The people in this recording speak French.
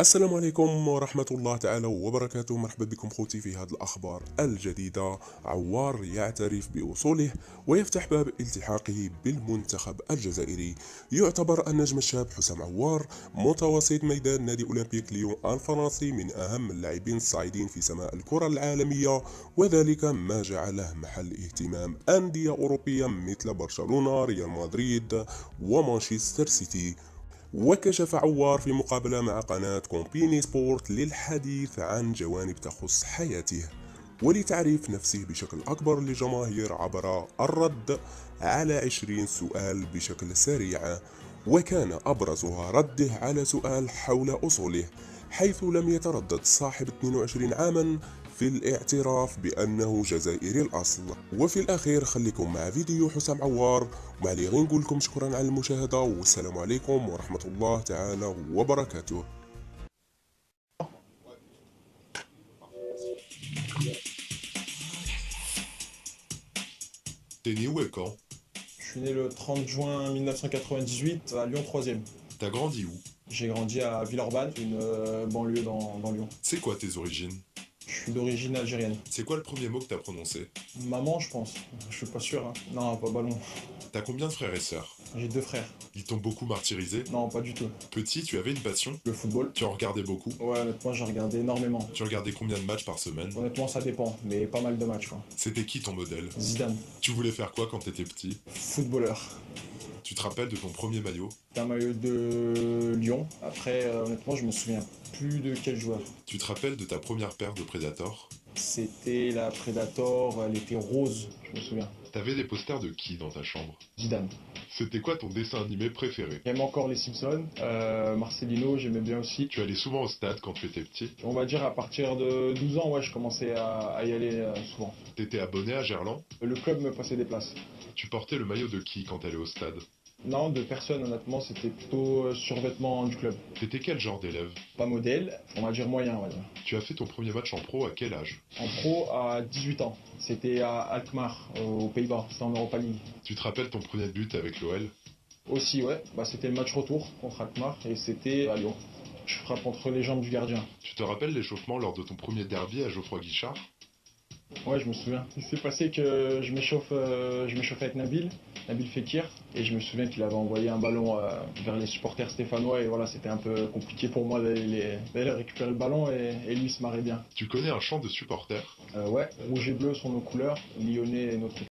السلام عليكم ورحمة الله تعالى وبركاته. مرحبا بكم خوتي في هذه الأخبار الجديدة. عوار يعترف بأصوله ويفتح باب التحاقه بالمنتخب الجزائري. يعتبر النجم الشاب حسام عوار متوسط ميدان نادي أولمبيك ليون الفرنسي من أهم اللاعبين الصاعدين في سماء الكرة العالمية، وذلك ما جعله محل اهتمام أندية أوروبية مثل برشلونة، ريال مدريد ومانشستر سيتي. وكشف عوار في مقابلة مع قناة كومبيني سبورت للحديث عن جوانب تخص حياته ولتعريف نفسه بشكل أكبر للجماهير عبر الرد على 20 سؤال بشكل سريع، وكان أبرزها رده على سؤال حول أصوله، حيث لم يتردد صاحب 22 عاما في الاعتراف بأنه جزائري الأصل. وفي الأخير خليكم مع فيديو حسام عوار، ومع لي غير نقول لكم شكرا على المشاهدة والسلام عليكم ورحمة الله تعالى وبركاته. T'es né où et quand? Je suis né le 30 juin 1998 à Lyon 3e. T'as grandi où? J'ai grandi à Villeurbanne, une banlieue dans Lyon. C'est quoi tes origines? Je suis d'origine algérienne. C'est quoi le premier mot que t'as prononcé? Maman, je pense. Je suis pas sûr. Hein. Non, pas ballon. T'as combien de frères et sœurs? J'ai 2 frères. Ils t'ont beaucoup martyrisé? Non, pas du tout. Petit, tu avais une passion? Le football. Tu en regardais beaucoup? Ouais, honnêtement, j'ai regardé énormément. Tu regardais combien de matchs par semaine? Honnêtement, ça dépend, mais pas mal de matchs, quoi. C'était qui ton modèle? Zidane. Tu voulais faire quoi quand t'étais petit? Footballeur. Tu te rappelles de ton premier maillot? C'était un maillot de Lyon. Après, honnêtement, je me souviens plus de quel joueur. Tu te rappelles de ta première paire de Predator? C'était la Predator, elle était rose, je me souviens. T'avais des posters de qui dans ta chambre? Zidane. C'était quoi ton dessin animé préféré? J'aime encore les Simpsons. Marcelino, j'aimais bien aussi. Tu allais souvent au stade quand tu étais petit? On va dire à partir de 12 ans, ouais, je commençais à y aller souvent. T'étais abonné à Gerland? Le club me passait des places. Tu portais le maillot de qui quand t'allais au stade? Non, de personne, honnêtement, c'était plutôt survêtement du club. T'étais quel genre d'élève? Pas modèle, on va dire moyen, on va dire. Tu as fait ton premier match en pro à quel âge? En pro, à 18 ans. C'était à Alkmaar, aux Pays-Bas, c'était en Europa League. Tu te rappelles ton premier but avec l'OL? Aussi, ouais, c'était le match retour contre Alkmaar et c'était à Lyon. Je frappe entre les jambes du gardien. Tu te rappelles l'échauffement lors de ton premier derby à Geoffroy Guichard? Ouais, je me souviens. Il s'est passé que je m'échauffais avec Nabil Fekir, et je me souviens qu'il avait envoyé un ballon vers les supporters stéphanois, et voilà, c'était un peu compliqué pour moi d'aller récupérer le ballon, et lui il se marrait bien. Tu connais un chant de supporters? Ouais, rouge et bleu sont nos couleurs, lyonnais est notre